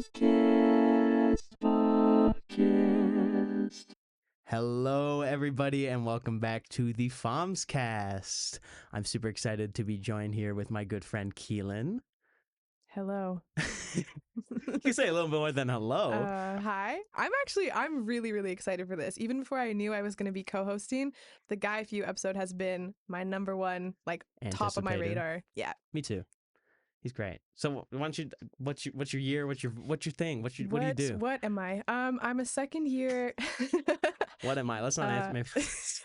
FOMScast podcast. Hello, everybody, and welcome back to the FOMScast. I'm super excited to be joined here with my good friend Keelyn. Hello. You can say a little bit more than hello. Hi. I'm really, really excited for this. Even before I knew I was going to be co-hosting, the Guy Few episode has been my number one, top of my Anticipated. radar. Yeah. Me too. He's great. So, why don't you? What's your year? What's your thing? What do you do? What am I? I'm a second year. What am I? Let's not answer. Maybe. Let's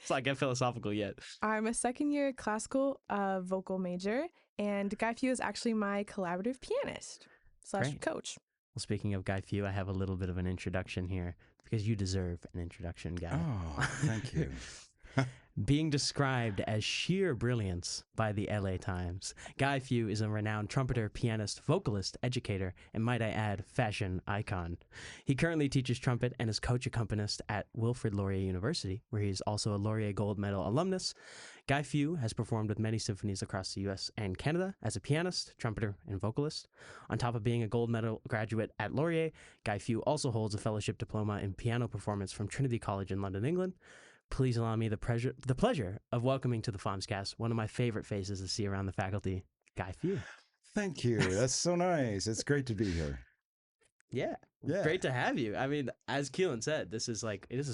not get philosophical yet. I'm a second year classical vocal major, and Guy Few is actually my collaborative pianist / Great. coach. Well, speaking of Guy Few, I have a little bit of an introduction here because you deserve an introduction, Guy. Oh, thank you. Being described as sheer brilliance by the LA Times, Guy Few is a renowned trumpeter, pianist, vocalist, educator, and might I add, fashion icon. He currently teaches trumpet and is coach accompanist at Wilfrid Laurier University, where he is also a Laurier Gold Medal alumnus. Guy Few has performed with many symphonies across the U.S. and Canada as a pianist, trumpeter, and vocalist. On top of being a Gold Medal graduate at Laurier, Guy Few also holds a fellowship diploma in piano performance from Trinity College in London, England. Please allow me the pleasure of welcoming to the FOMScast one of my favorite faces to see around the faculty, Guy Few. Thank you. That's so nice. It's great to be here. Yeah, great to have you. I mean, as Keelyn said, this is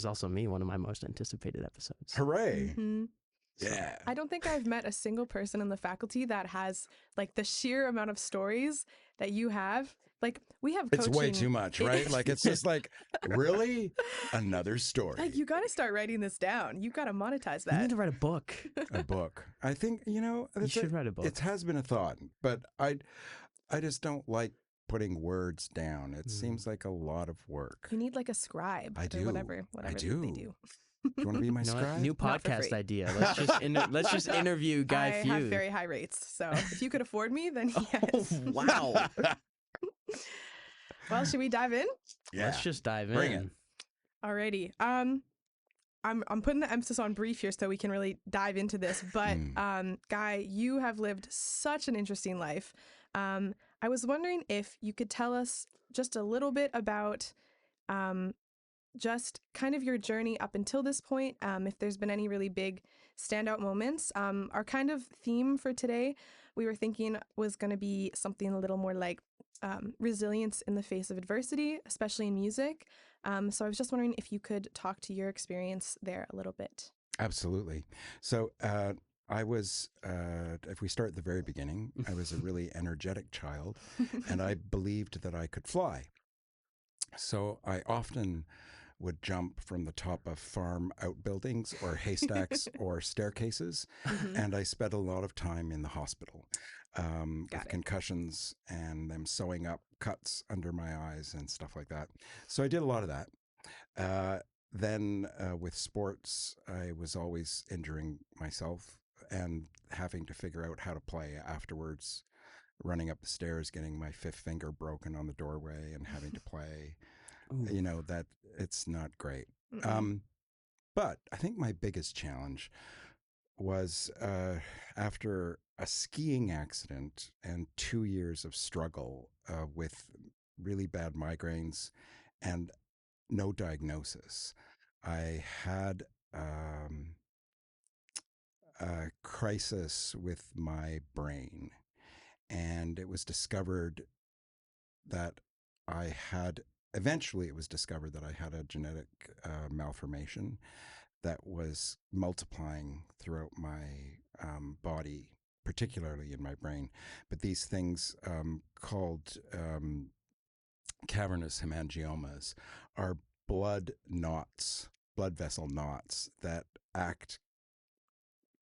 also me, one of my most anticipated episodes. Hooray. Mm-hmm. Yeah. I don't think I've met a single person in the faculty that has the sheer amount of stories that you have. We have coaching. It's way too much, right? It's just really? Another story. You got to start writing this down. You got to monetize that. You need to write a book. A book. I think, You should write a book. It has been a thought, but I just don't like putting words down. It seems like a lot of work. You need a scribe. I do. Or whatever I they do. do. Do you want to be my You know what? scribe? New Not for podcast free. idea. Let's just interview Guy I Few. have very high rates, so if you could afford me, then Oh, yes. wow. Well, should we dive in? Yeah. Let's just dive in. Bring it. Alrighty. I'm putting the emphasis on brief here so we can really dive into this. But Guy, you have lived such an interesting life. I was wondering if you could tell us just a little bit about just kind of your journey up until this point, if there's been any really big standout moments. Our kind of theme for today, we were thinking was going to be something a little more like resilience in the face of adversity, especially in music. So I was just wondering if you could talk to your experience there a little bit. Absolutely. So I was, if we start at the very beginning, I was a really energetic child, and I believed that I could fly. So I often would jump from the top of farm outbuildings or haystacks or staircases. And I spent a lot of time in the hospital with concussions and them sewing up cuts under my eyes and stuff like that. So I did a lot of that. Then with sports, I was always injuring myself and having to figure out how to play afterwards, running up the stairs, getting my fifth finger broken on the doorway and having to play. Ooh. That it's not great. But I think my biggest challenge was after a skiing accident and 2 years of struggle with really bad migraines and no diagnosis. I had a crisis with my brain, and it was discovered that eventually it was discovered that I had a genetic malformation that was multiplying throughout my body, particularly in my brain. But these things called cavernous hemangiomas are blood vessel knots that act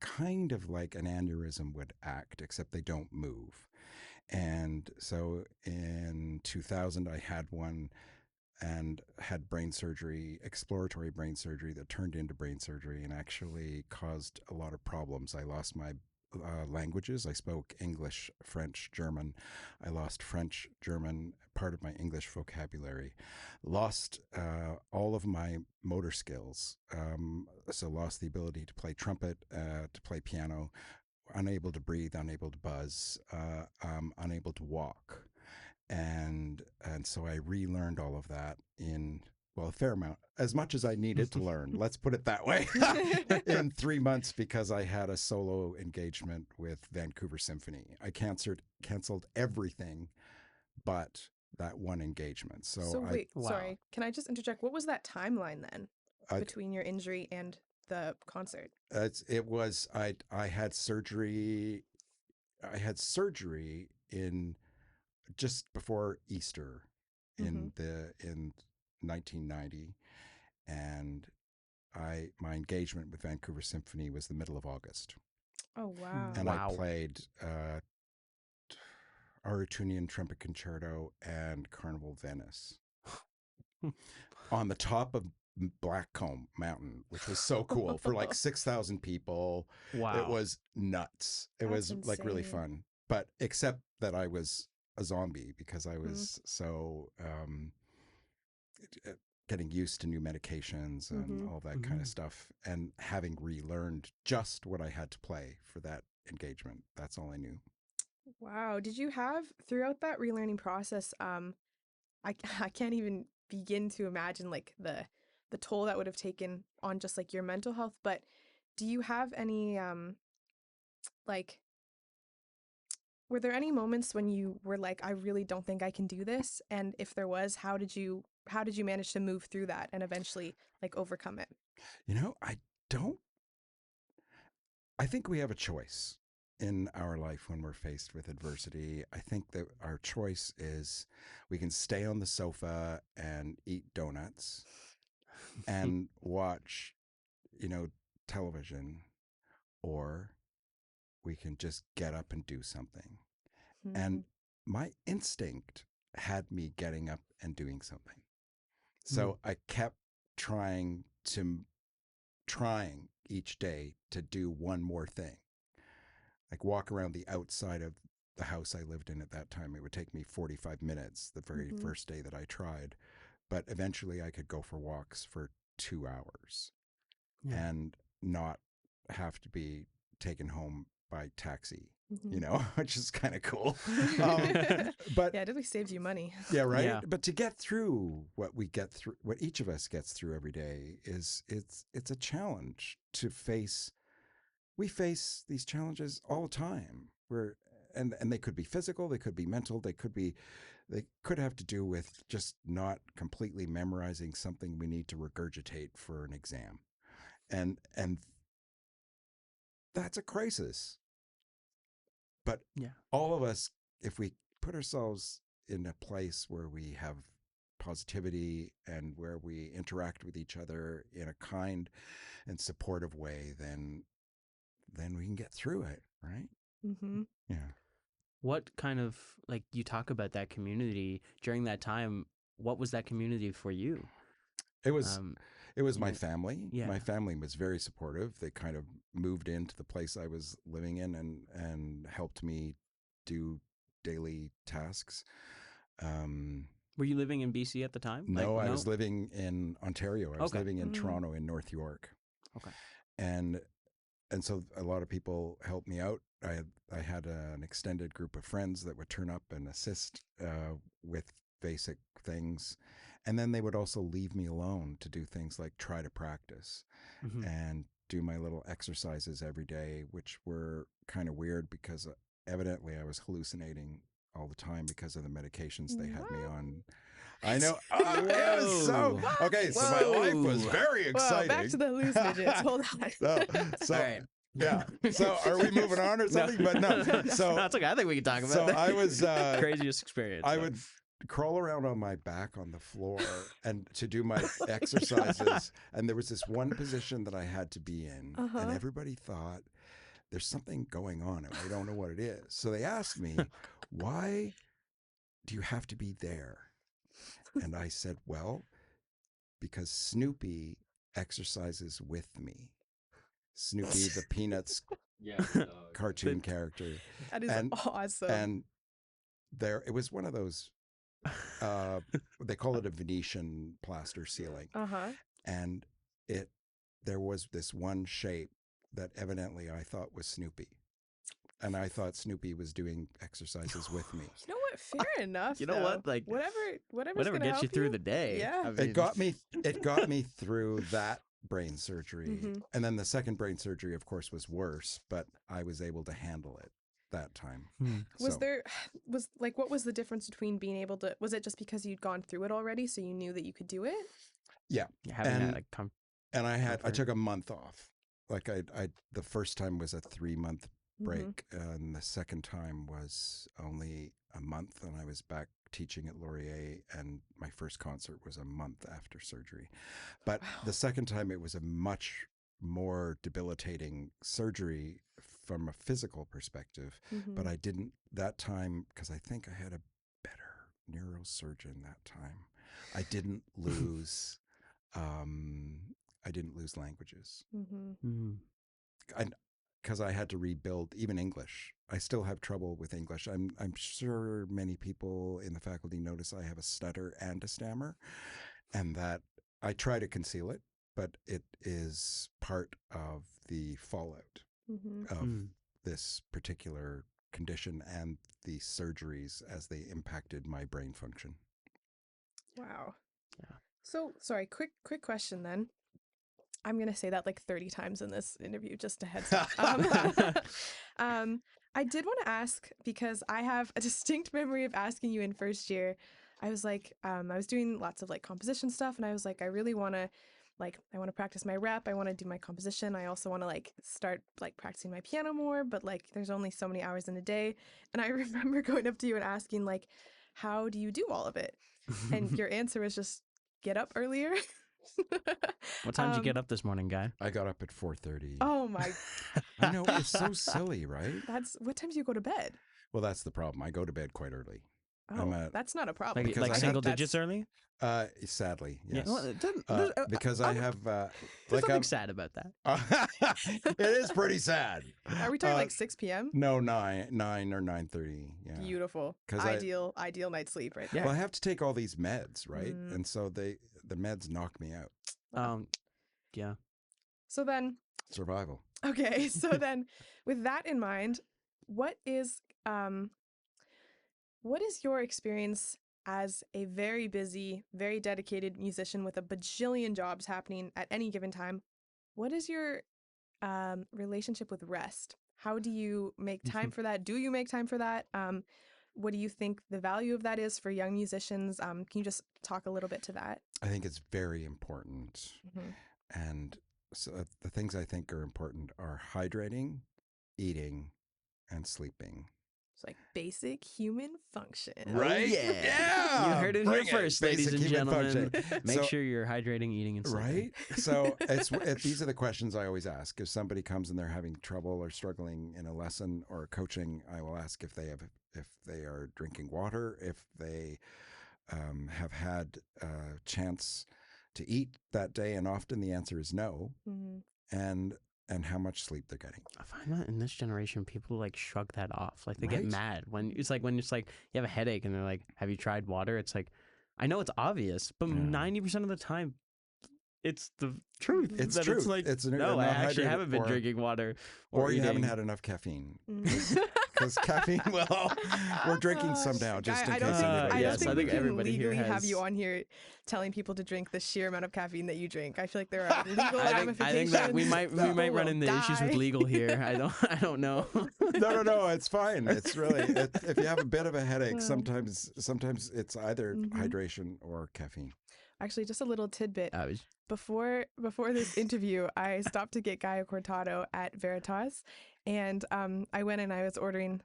kind of like an aneurysm would act, except they don't move. And so in 2000, I had one and had brain surgery, exploratory brain surgery that turned into brain surgery and actually caused a lot of problems. I lost my languages. I spoke English, French, German. I lost French, German, part of my English vocabulary. Lost all of my motor skills. So lost the ability to play trumpet, to play piano, unable to breathe, unable to buzz, unable to walk. And so I relearned all of that in, well, a fair amount, as much as I needed to learn, let's put it that way, in 3 months, because I had a solo engagement with Vancouver Symphony. I canceled everything but that one engagement. So I, wait, Wow. sorry. Can I just interject? What was that timeline then I, between your injury and the concert? I had surgery. I had surgery in just before Easter in 1990, and my engagement with Vancouver Symphony was the middle of August, Oh, wow. and Wow. I played Aurutunian Trumpet Concerto and Carnival Venice on the top of Blackcomb Mountain, which was so cool for like 6,000 people. Wow. It was nuts. It That's was like really insane. fun, but except that I was a zombie because I was so getting used to new medications and all that kind of stuff, and having relearned just what I had to play for that engagement. That's all I knew. Wow. Did you have throughout that relearning process, I can't even begin to imagine like the toll that would have taken on just like your mental health, but do you have any like were there any moments when you were like, I really don't think I can do this? And if there was, how did you manage to move through that and eventually like overcome it? You know, I think we have a choice in our life when we're faced with adversity. I think that our choice is we can stay on the sofa and eat donuts and watch, television, or we can just get up and do something. And my instinct had me getting up and doing something. So I kept trying each day to do one more thing, like walk around the outside of the house I lived in at that time. It would take me 45 minutes the very first day that I tried, but eventually I could go for walks for 2 hours and not have to be taken home by taxi, which is kind of cool. But yeah, it really saves you money. yeah, right. Yeah. But to get through what we get through, what each of us gets through every day, it's a challenge to face. We face these challenges all the time. And they could be physical, they could be mental, they could have to do with just not completely memorizing something we need to regurgitate for an exam, and that's a crisis. But all of us, if we put ourselves in a place where we have positivity and where we interact with each other in a kind and supportive way, then we can get through it, right? Yeah. What kind of, like, you talk about that community during that time, what was that community for you? It was my family. Yeah. My family was very supportive. They kind of moved into the place I was living in and helped me do daily tasks. Were you living in BC at the time? No, I was living in Ontario. I was living in Mm-hmm. Toronto, in North York. Okay. And so a lot of people helped me out. I had an extended group of friends that would turn up and assist with basic things. And then they would also leave me alone to do things like try to practice and do my little exercises every day, which were kind of weird because evidently I was hallucinating all the time because of the medications they had me on. I know. It was so okay. So my life was very exciting. Whoa, back to the hallucinogens. Hold on. So All right. yeah. So are we moving on or something? No. But no. So No, it's okay. I think we can talk about so that. I was Craziest experience. I would crawl around on my back on the floor and to do my exercises. And there was this one position that I had to be in, and everybody thought there's something going on and we don't know what it is. So they asked me, why do you have to be there? And I said, well, because Snoopy exercises with me. Snoopy, the Peanuts cartoon character. That is awesome. And it was one of those, they call it a Venetian plaster ceiling. And there was this one shape that evidently I thought was Snoopy. and I thought Snoopy was doing exercises with me. You know what? Fair enough. You know though. what? Like, whatever gets you through the day. Yeah. I mean, It got me through that brain surgery. And then the second brain surgery, of course, was worse, but I was able to handle it that time. What was the difference between being able to, was it just because you'd gone through it already, so you knew that you could do it? Yeah. And I took a month off. Like the first time was a 3-month break, and the second time was only a month, and I was back teaching at Laurier, and my first concert was a month after surgery. But the second time, it was a much more debilitating surgery from a physical perspective, but I didn't that time, because I think I had a better neurosurgeon that time. I didn't lose languages. Because I had to rebuild even English. I still have trouble with English. I'm sure many people in the faculty notice I have a stutter and a stammer, and that I try to conceal it, but it is part of the fallout of this particular condition and the surgeries as they impacted my brain function. Wow. Yeah. So, sorry, quick question then. I'm going to say that like 30 times in this interview, just a heads up. I did want to ask, because I have a distinct memory of asking you in first year. I was like, I was doing lots of like composition stuff, and I was like, I really want to I want to practice my rep. I want to do my composition. I also want to like start like practicing my piano more, but like there's only so many hours in a day. And I remember going up to you and asking like, how do you do all of it? And your answer was just get up earlier. What time did you get up this morning, Guy? I got up at 4:30. Oh my. I know, it's so silly, right? What time do you go to bed? Well, that's the problem. I go to bed quite early. Oh, that's not a problem. Like single digits early? Sadly, yes. Yeah, well, because I have there's something sad about that. It is pretty sad. Are we talking like 6 p.m.? No, 9 or 9:30. Yeah. Beautiful. Ideal night's sleep right there. Well, I have to take all these meds, right? And so the meds knock me out. Yeah. So then survival. Okay, so then with that in mind, what is your experience as a very busy, very dedicated musician with a bajillion jobs happening at any given time? What is your relationship with rest? How do you make time for that? Do you make time for that? What do you think the value of that is for young musicians? Can you just talk a little bit to that? I think it's very important. And so the things I think are important are hydrating, eating, and sleeping. It's like basic human function. Right? Yeah. You heard it here first, ladies and gentlemen. Make sure you're hydrating, eating, and sleeping. Right? So these are the questions I always ask. If somebody comes and they're having trouble or struggling in a lesson or coaching, I will ask if they are drinking water, if they have had a chance to eat that day, and often the answer is no. And how much sleep they're getting. I find that in this generation, people like shrug that off. Like they get mad when you have a headache and they're like, "Have you tried water?" It's like, I know it's obvious, but 90% of the time, it's the truth. It's true. It's like, no, I actually haven't been drinking water, or you haven't had enough caffeine. Because caffeine, well, we're drinking some now, just in case. I don't think we can legally have you on here telling people to drink the sheer amount of caffeine that you drink. I feel like there are legal ramifications. I think that we might run into issues with legal here. I don't know. No, it's fine. It's really if you have a bit of a headache, sometimes it's either hydration or caffeine. Actually, just a little tidbit. Before this interview, I stopped to get Guy a cortado at Veritas, and I went and I was ordering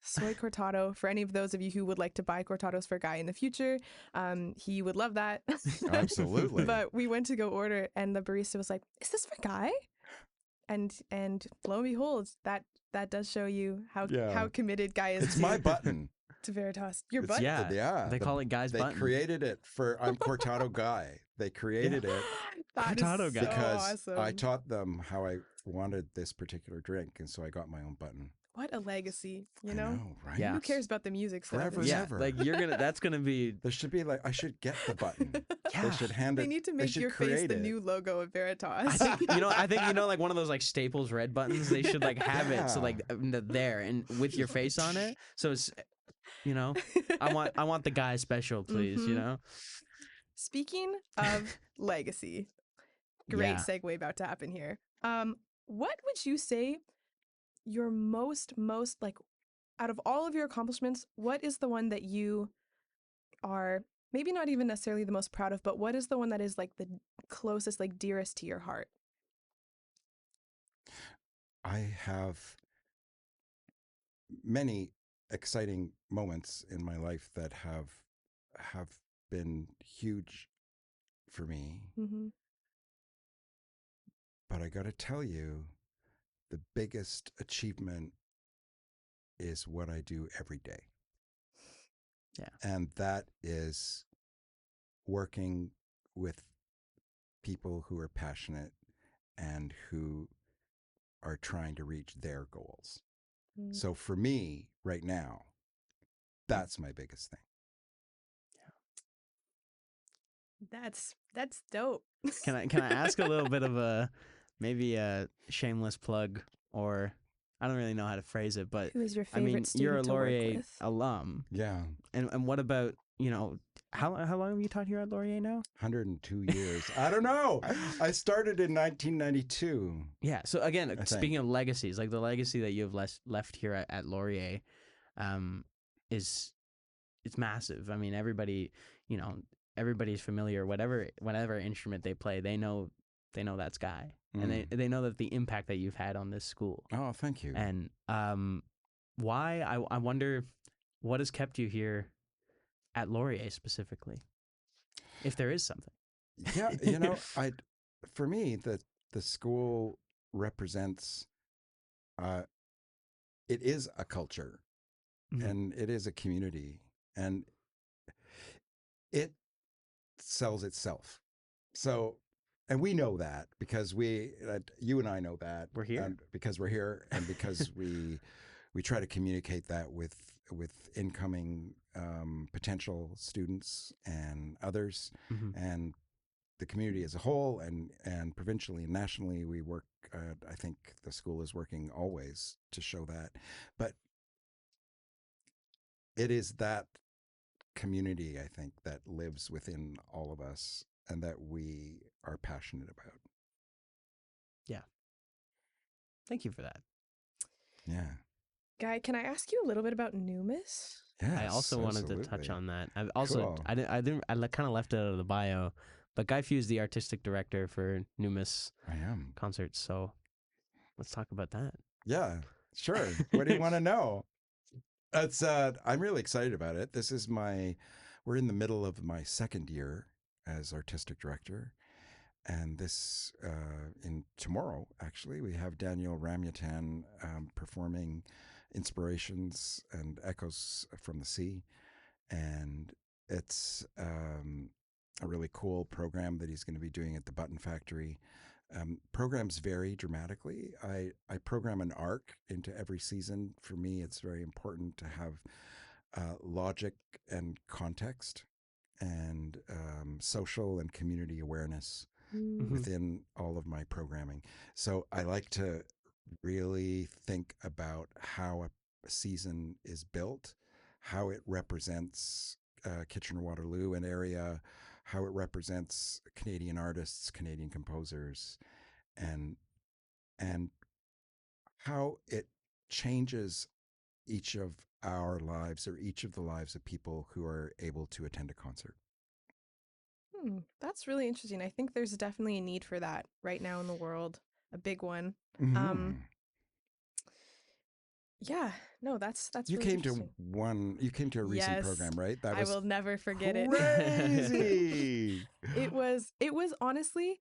soy cortado for any of those of you who would like to buy cortados for Guy in the future. He would love that. Absolutely. But we went to go order, and the barista was like, "Is this for Guy?" And lo and behold, that does show you how committed Guy is. It's my button. To Veritas. Your button? Yeah. They call it Guy's button. They created it I'm Cortado Guy. They created it Cortado Guy. Because awesome. I taught them how I wanted this particular drink, and so I got my own button. What a legacy, you I know? right? Yeah. Who cares about the music stuff? Forever It's and Yeah, ever. like that's gonna be. There should be like, I should get the button. Yeah. They should hand They it. need to they make should your face create the it. new logo of Veritas. I think like one of those like Staples red buttons. They should like have it so like there and with your face on it. So it's, I want the guy special, please. Mhm. Speaking of legacy, great Yeah. segue about to happen here. What would you say your most like out of all of your accomplishments, what is the one that you are maybe not even necessarily the most proud of, but what is the one that is like the closest, like dearest to your heart? I have many exciting moments in my life that have been huge for me. Mm-hmm. But I got to tell you, the biggest achievement is what I do every day. Yeah. And that is working with people who are passionate and who are trying to reach their goals. Mm. So for me right now, that's my biggest thing. That's dope. Can I ask a little bit of maybe a shameless plug, or I don't really know how to phrase it, but Who is your I favorite mean, student you're a to work Laurier with? alum, Yeah. and what about how long have you taught here at Laurier now? 102 years. I don't know. I started in 1992. Yeah. So again, I speaking think. of legacies, like the legacy that you have left here at Laurier, it's massive. I mean, everybody's familiar. Whatever instrument they play, they know that's Guy, and they know that the impact that you've had on this school. Oh, thank you. And why I wonder what has kept you here at Laurier specifically, if there is something. Yeah, for me, the school represents, it is a culture, Mhm. and it is a community, and it sells itself. So, and we know that because you and I know that We're here. and because we're here, and because we try to communicate that with incoming potential students and others, Mhm. and the community as a whole, and provincially and nationally. We work. I think the school is working always to show that, but it is that community, I think, that lives within all of us and that we are passionate about. Thank you for that. Yeah. Guy, can I ask you a little bit about Numis? Yes, I also wanted to touch on that. I've also Cool. I kind of left it out of the bio, but Guy Few is the artistic director for Numis I am. concerts. So let's talk about that. Yeah, sure. What do you want to know? It's I'm really excited about it. We're in the middle of my second year as artistic director. And this, in tomorrow, actually, we have Daniel Ramyatan performing Inspirations and Echoes from the Sea. And it's a really cool program that he's going to be doing at the Button Factory. Programs vary dramatically. I program an arc into every season. For me, it's very important to have logic and context and social and community awareness within all of my programming. So I like to really think about how a season is built, how it represents Kitchener-Waterloo, an area, how it represents Canadian artists, Canadian composers, and how it changes each of our lives, or each of the lives of people who are able to attend a concert. That's really interesting. I think there's definitely a need for that right now in the world, a big one. Yeah, no, that's You really came interesting. you came to a recent Yes, program, right? That I was will never forget it. crazy. It was honestly,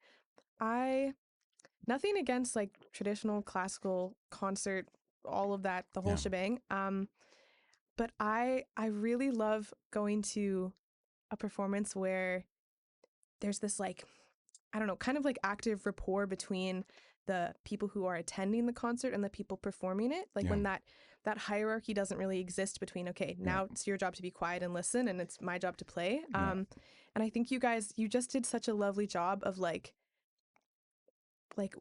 nothing against like traditional classical concert, all of that, the whole Yeah. shebang. But I really love going to a performance where there's this like, I don't know, kind of like active rapport between the people who are attending the concert and the people performing it. Like when that hierarchy doesn't really exist between, okay, now it's your job to be quiet and listen and it's my job to play. And I think you just did such a lovely job of like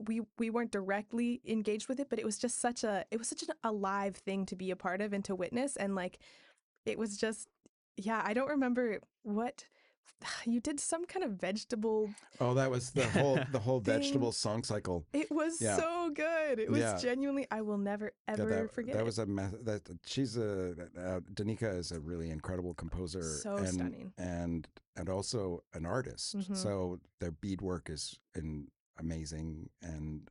we weren't directly engaged with it, but it was such an alive thing to be a part of and to witness. And like, it was just, I don't remember what you did, some kind of vegetable. Oh, that was the whole vegetable song cycle. It was so good. It was genuinely, I will never ever forget. That was she's Danica is a really incredible composer. So stunning. And also an artist. Mm-hmm. So their beadwork is amazing, and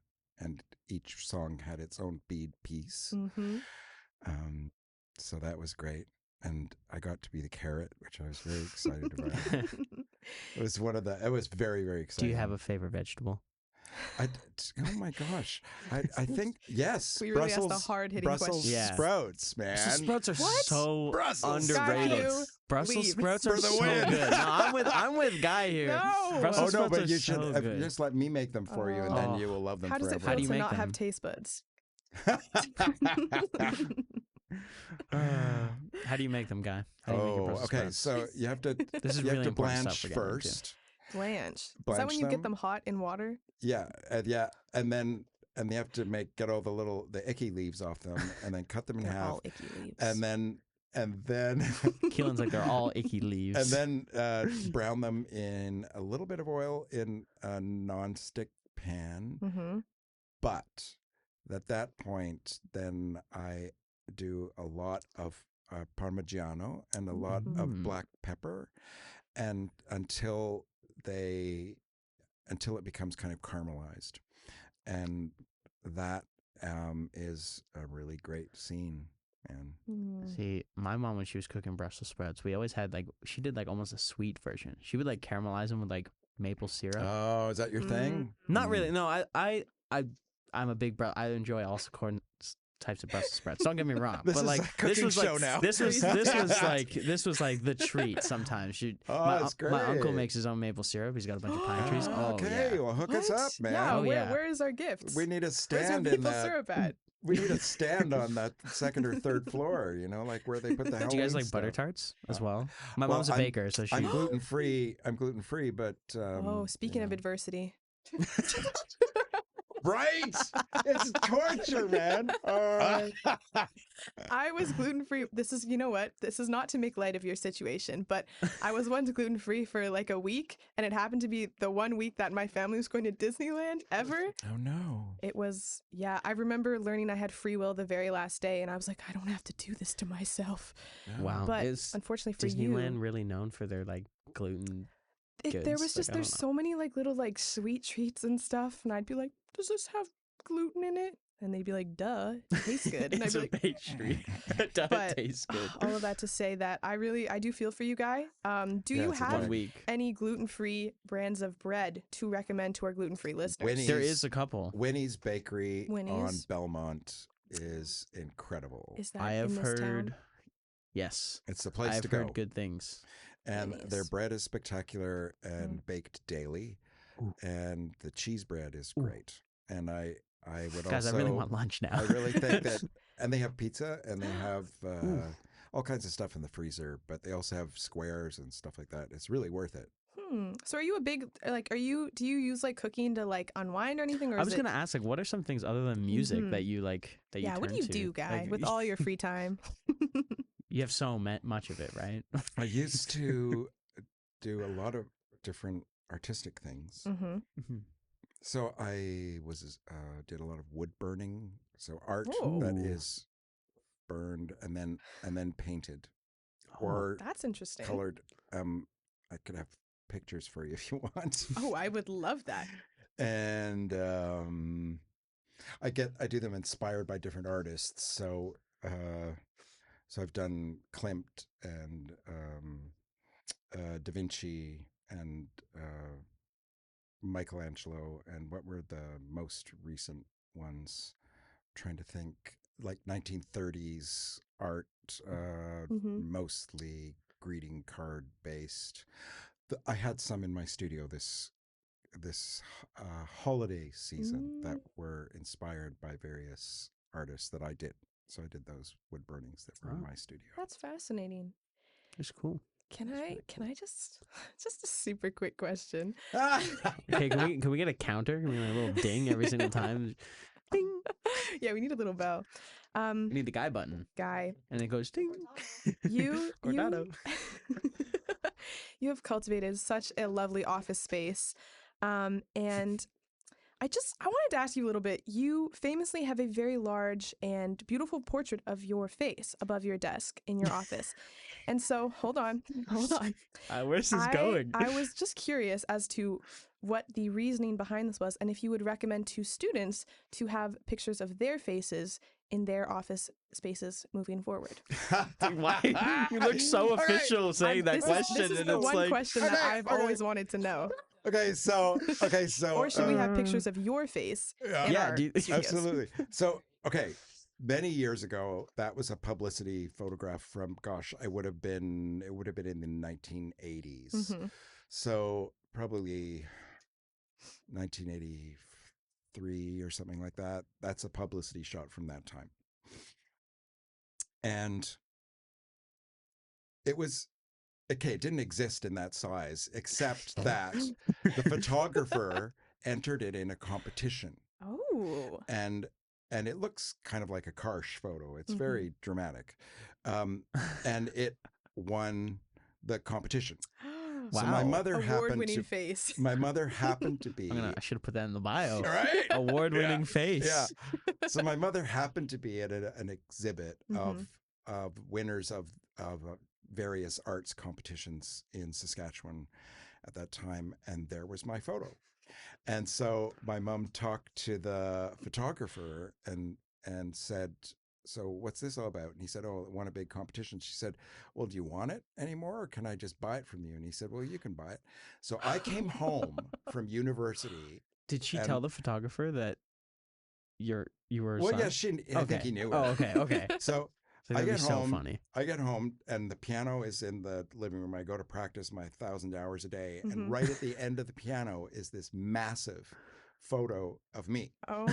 each song had its own bead piece. Mm-hmm. So that was great. And I got to be the carrot, which I was very excited about. It was very, very exciting. Do you have a favorite vegetable? Oh my gosh. I think, yes. We really asked a hard-hitting question. Brussels sprouts, man. Brussels sprouts are so underrated. Brussels sprouts are so good. No, I'm with Guy here. No. Brussels sprouts but are you should so good. just let me make them for you, and then you will love them forever. How does it feel to not have taste buds? How do you make them, Guy? How do you make your Brussels sprouts? So you have to blanch first. Blanch. Is that when you get them hot in water? Yeah, and then you have to get all the icky leaves off them, and then cut them in half. All icky leaves. And then Keelyn's like, they're all icky leaves. And then brown them in a little bit of oil in a non-stick pan. Mm-hmm. But at that point, then I do a lot of Parmigiano and a lot of black pepper, and until it becomes kind of caramelized, and that is a really great scene. And see, my mom, when she was cooking Brussels sprouts, we always had she did almost a sweet version. She would caramelize them with maple syrup. Oh, is that your thing? Not really. No, I'm a big I enjoy all types of Brussels sprouts. Don't get me wrong. This but is a cooking show now. This was the treat sometimes. It's great. My uncle makes his own maple syrup. He's got a bunch of pine trees. Okay, well hook us up, man. Yeah, where is our gift? We need a stand Where's our maple syrup at? We need a stand on that second or third floor, where they put the Halloween. Do you guys like stuff. butter tarts as well? My mom's a baker, so she. I'm gluten free. But speaking of adversity. Right? It's torture, man. I was gluten-free. This is not to make light of your situation, but I was once gluten-free for a week, and it happened to be the one week that my family was going to Disneyland ever. Oh, no. It was, I remember learning I had free will the very last day, and I was like, I don't have to do this to myself. Wow. But unfortunately for Disneyland really known for their gluten goods? There was there's so many little sweet treats and stuff, and I'd be like, does this have gluten in it? And they'd be like, duh, it tastes good. And It's I'd be a pastry. Duh, it tastes good. All of that to say that I do feel for you, Guy. Do you have any gluten-free brands of bread to recommend to our gluten-free listeners? There is a couple. Winnie's Bakery on Belmont is incredible. Is that in this town? Yes. It's the place to go. I've heard good things. And their bread is spectacular and baked daily. Ooh. And the cheese bread is great. And I would Guys, I really want lunch now. I really think that, and they have pizza, and they have all kinds of stuff in the freezer, but they also have squares and stuff like that. It's really worth it. So are you a big, do you use cooking to unwind or anything? Or I was going to ask, what are some things other than music that you that you turn to? What do you do, Guy, with all your free time? You have so much of it, right? I used to do a lot of different artistic things. So I did a lot of wood burning, so art that is burned and then painted, or that's interesting. Colored. I could have pictures for you if you want. Oh, I would love that. And I do them inspired by different artists. So I've done Klimt and Da Vinci and Michelangelo, and what were the most recent ones? I'm trying to think, 1930s art, mostly greeting card based. I had some in my studio this holiday season that were inspired by various artists that I did. So I did those wood burnings that were in my studio. That's fascinating. It's cool. Can I just a super quick question? Okay, can we get a counter? Can we get a little ding every single time? Ding. Yeah, we need a little bell. We need the guy button. Guy. And it goes ding. You you have cultivated such a lovely office space. And I wanted to ask you a little bit. You famously have a very large and beautiful portrait of your face above your desk in your office. And so, hold on. Where's this going? I was just curious as to what the reasoning behind this was, and if you would recommend to students to have pictures of their faces in their office spaces moving forward. Why? You look so official saying that question. This is the one question that I've always wanted to know. Okay, so Or should we have pictures of your face? Yeah, absolutely. So, okay, many years ago, that was a publicity photograph from, it would have been in the 1980s. Mm-hmm. So probably 1983 or something like that. That's a publicity shot from that time. And it didn't exist in that size, except that the photographer entered it in a competition. Oh. And it looks kind of like a Karsh photo. It's very dramatic. And it won the competition. Wow. So my mother award-winning face. My mother happened to be. I should have put that in the bio. Right? Award-winning face. Yeah. So my mother happened to be at an exhibit of winners of various arts competitions in Saskatchewan at that time, and there was my photo. And so my mom talked to the photographer and said, "So what's this all about?" And he said, "Oh, it won a big competition." She said, "Well, do you want it anymore, or can I just buy it from you?" And he said, "Well, you can buy it." So I came home from university. Did she tell the photographer that you were? Well, yeah, I think he knew it. Oh, okay. So I get home. So funny. I get home and the piano is in the living room. I go to practice my 1,000 hours a day, and right at the end of the piano is this massive photo of me. Oh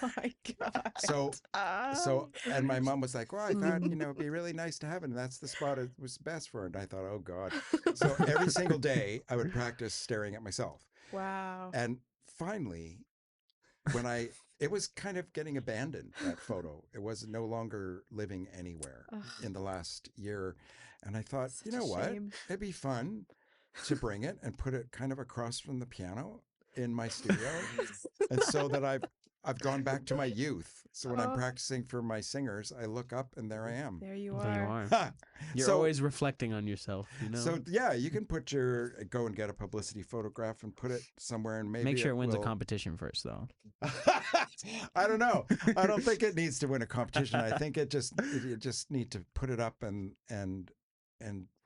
my God. So and my mom was like, "Well, I thought, it'd be really nice to have it. And that's the spot it was best for." And I thought, "Oh God." So every single day I would practice staring at myself. Wow. And finally, it was kind of getting abandoned, that photo. It was no longer living anywhere in the last year. And I thought, you know what? It'd be fun to bring it and put it kind of across from the piano in my studio. And so that I've gone back to my youth. So when I'm practicing for my singers, I look up and there I am. There you are. There you are. You're always reflecting on yourself, So yeah, you can go and get a publicity photograph and put it somewhere, and maybe make sure it wins a competition first, though. I don't know. I don't think it needs to win a competition. I think you just need to put it up and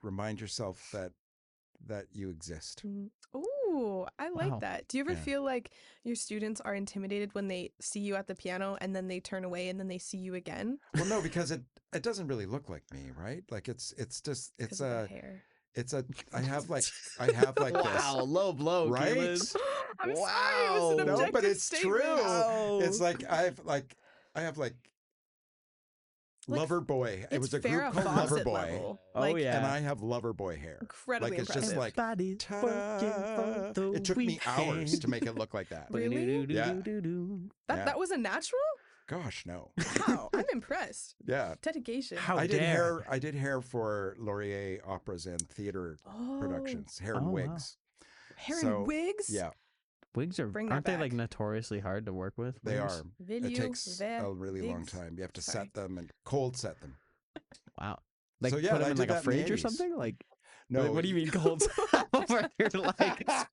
remind yourself that you exist. Ooh, I like that. Do you ever feel like your students are intimidated when they see you at the piano and then they turn away and then they see you again? Well, no, because it doesn't really look like me, right? Like it's a hair. I have like this. Wow, low blow, right? Keelyn. I'm sorry, it was an No, but objective it's statement. true. Wow. It's like I have Lover Boy. It was a group called Lover Boy. Level. Oh yeah, and I have Lover Boy hair. Incredibly it's impressive. just like ta-da. It took me hours to make it look like that. Really? Yeah. That was a natural? Gosh, no. Wow, I'm impressed. Yeah. Dedication. I did hair for Laurier operas and theater productions. Hair and wigs. Hair and wigs? Yeah. Wigs aren't they like notoriously hard to work with? They are. It takes a really long time. You have to set them and cold set them. Wow. Like put them in like a fridge or something? Like no. Like, what do you mean cold set? Like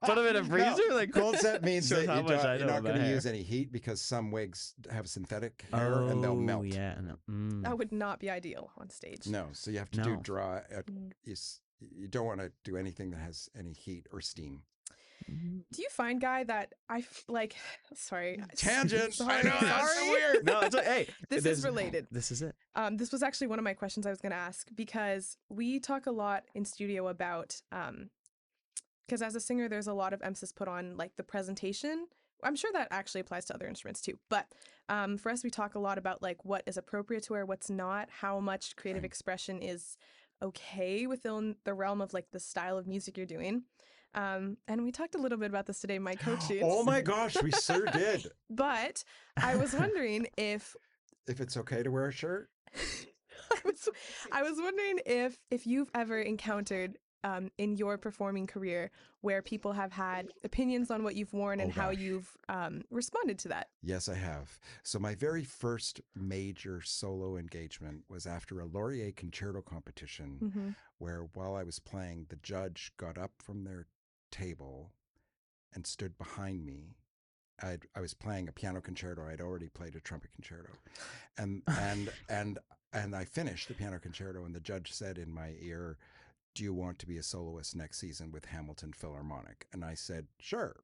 put them in a freezer? No, like cold set means that you're not going to use any heat because some wigs have synthetic hair and they'll melt. Yeah. That would not be ideal on stage. No, so you have to do dry. You don't want to do anything that has any heat or steam. Do you find, Guy, that sorry. Tangent. Sorry, I know, that's so weird. No, it's like, hey. This is related. This is it. This was actually one of my questions I was going to ask, because we talk a lot in studio about because as a singer, there's a lot of emphasis put on like the presentation. I'm sure that actually applies to other instruments too. But for us, we talk a lot about like what is appropriate to wear, what's not, how much creative expression is okay within the realm of like the style of music you're doing. And we talked a little bit about this today in my coach sheets. Oh my gosh, we sure did. But I was wondering if it's okay to wear a shirt. I was wondering if you've ever encountered in your performing career where people have had opinions on what you've worn and how you've responded to that. Yes, I have. So my very first major solo engagement was after a Laurier concerto competition where while I was playing, the judge got up from their table and stood behind me. I was playing a piano concerto. I'd already played a trumpet concerto. And I finished the piano concerto, and the judge said in my ear, "Do you want to be a soloist next season with Hamilton Philharmonic?" And I said, "Sure."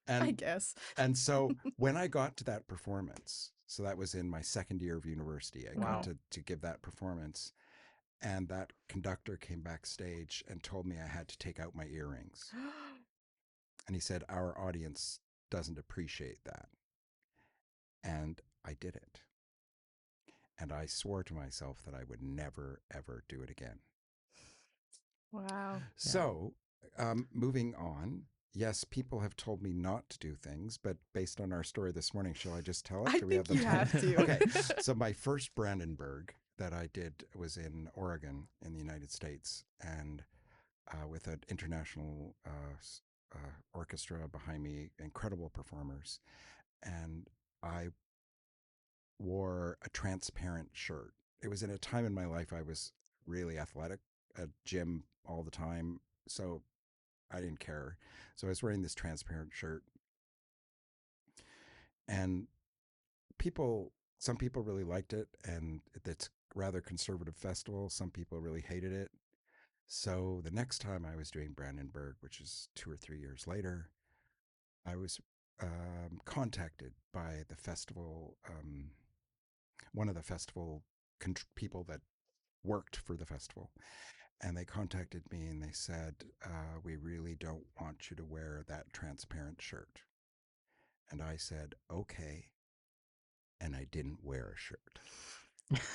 And I guess. And so when I got to that performance, so that was in my second year of university, I got to give that performance, and that conductor came backstage and told me I had to take out my earrings. And he said, "Our audience doesn't appreciate that." And I did it. And I swore to myself that I would never, ever do it again. Wow. So, moving on. Yes, people have told me not to do things, but based on our story this morning, shall I just tell it? I think you have to. Okay. So my first Brandenburg that I did was in Oregon in the United States, and with an international orchestra behind me, incredible performers. And I wore a transparent shirt. It was in a time in my life I was really athletic, at gym all the time, so I didn't care. So I was wearing this transparent shirt. And some people really liked it, and it's a rather conservative festival. Some people really hated it. So the next time I was doing Brandenburg, which is 2 or 3 years later, I was contacted by the festival, one of the festival people that worked for the festival. And they contacted me and they said, "We really don't want you to wear that transparent shirt." And I said, "Okay." And I didn't wear a shirt. Isn't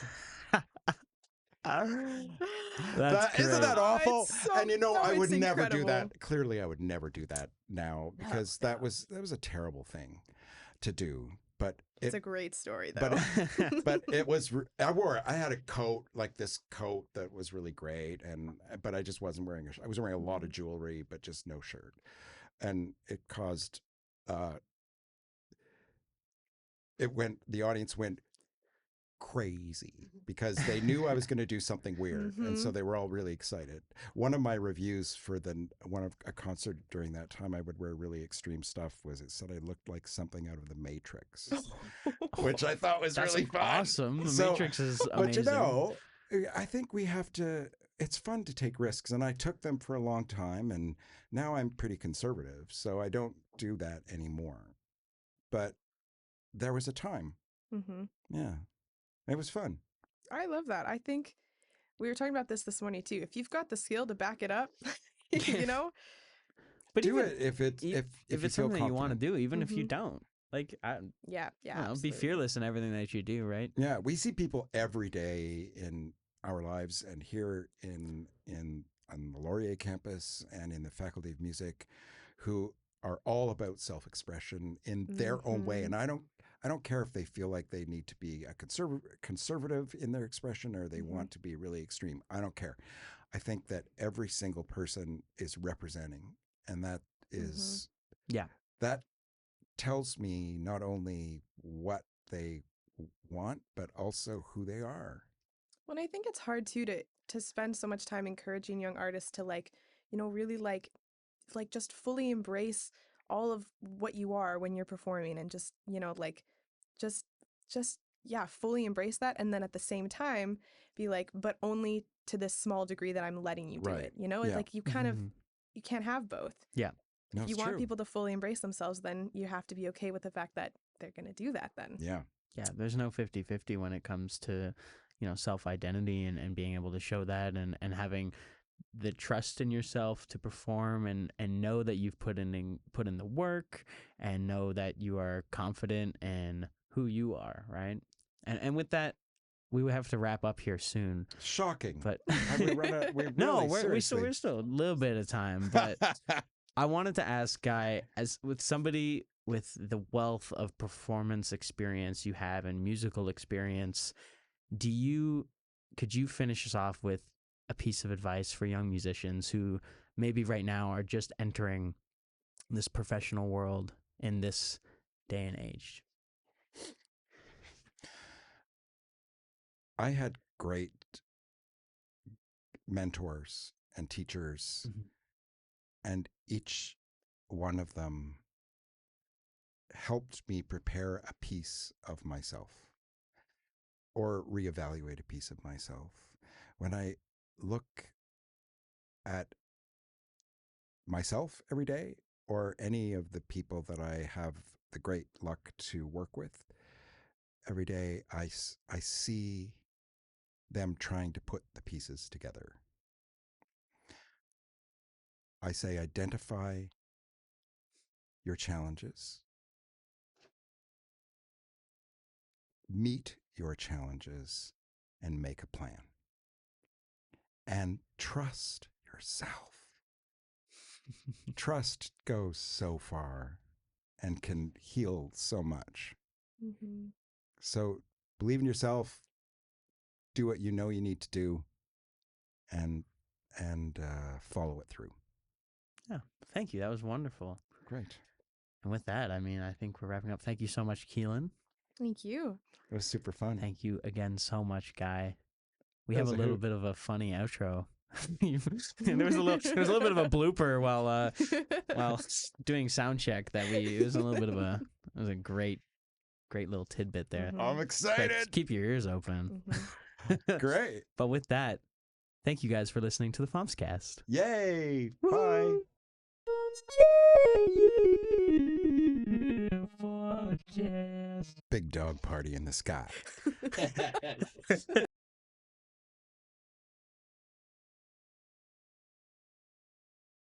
that awful? And I would never do that. Clearly, I would never do that now, because that was a terrible thing to do. But it's a great story, though. But it was. I had a coat, like this coat that was really great, but I just wasn't wearing I was wearing a lot of jewelry, but just no shirt, and it caused. The audience went crazy because they knew I was going to do something weird, and so they were all really excited. One of my reviews for a concert during that time I would wear really extreme stuff was, it said I looked like something out of the Matrix, which I thought was really fun. Awesome. The Matrix is amazing. But I think we have to. It's fun to take risks, and I took them for a long time, and now I'm pretty conservative, so I don't do that anymore. But there was a time. Yeah. It was fun. I love that. I think we were talking about this morning too. If you've got the skill to back it up, But do it if it's something that you want to do, even if you don't. Like, be fearless in everything that you do, right? Yeah, we see people every day in our lives, and here on the Laurier campus and in the Faculty of Music, who are all about self-expression in their own way. And I don't care if they feel like they need to be a conservative in their expression, or they want to be really extreme. I don't care. I think that every single person is representing, and that is that tells me not only what they want, but also who they are. Well, I think it's hard too to spend so much time encouraging young artists to really just fully embrace all of what you are when you're performing, and just fully embrace that, and then at the same time be like, but only to this small degree that I'm letting you do it. Like you kind of you can't have both. Yeah. No, if you want people to fully embrace themselves, then you have to be okay with the fact that they're going to do that then. Yeah. Yeah, there's no 50-50 when it comes to, self-identity and being able to show that and having the trust in yourself to perform and know that you've put in the work and know that you are confident in who you are, right? And with that, we would have to wrap up here soon. Shocking. But Have we run out? no, we're still a little bit of time. But I wanted to ask, Guy, as with somebody with the wealth of performance experience you have and musical experience, could you finish us off with a piece of advice for young musicians who maybe right now are just entering this professional world in this day and age? I had great mentors and teachers, and each one of them helped me prepare a piece of myself or reevaluate a piece of myself. When I look at myself every day or any of the people that I have the great luck to work with every day, I see them trying to put the pieces together. I say, identify your challenges, meet your challenges, and make a plan. And trust yourself. Trust goes so far and can heal so much. Mm-hmm. So believe in yourself, do what you know you need to do, and follow it through. Yeah, thank you. That was wonderful. Great. And with that, I mean, I think we're wrapping up. Thank you so much, Keelyn. Thank you. It was super fun. Thank you again so much, Guy. We That have a was a little hoot. bit of a funny outro. there was a little bit of a blooper while doing sound check that it was a great little tidbit there. Mhm. I'm excited. Keep your ears open. Mhm. Great. But with that, thank you guys for listening to the FOMScast. Yay. Bye. Big dog party in the sky.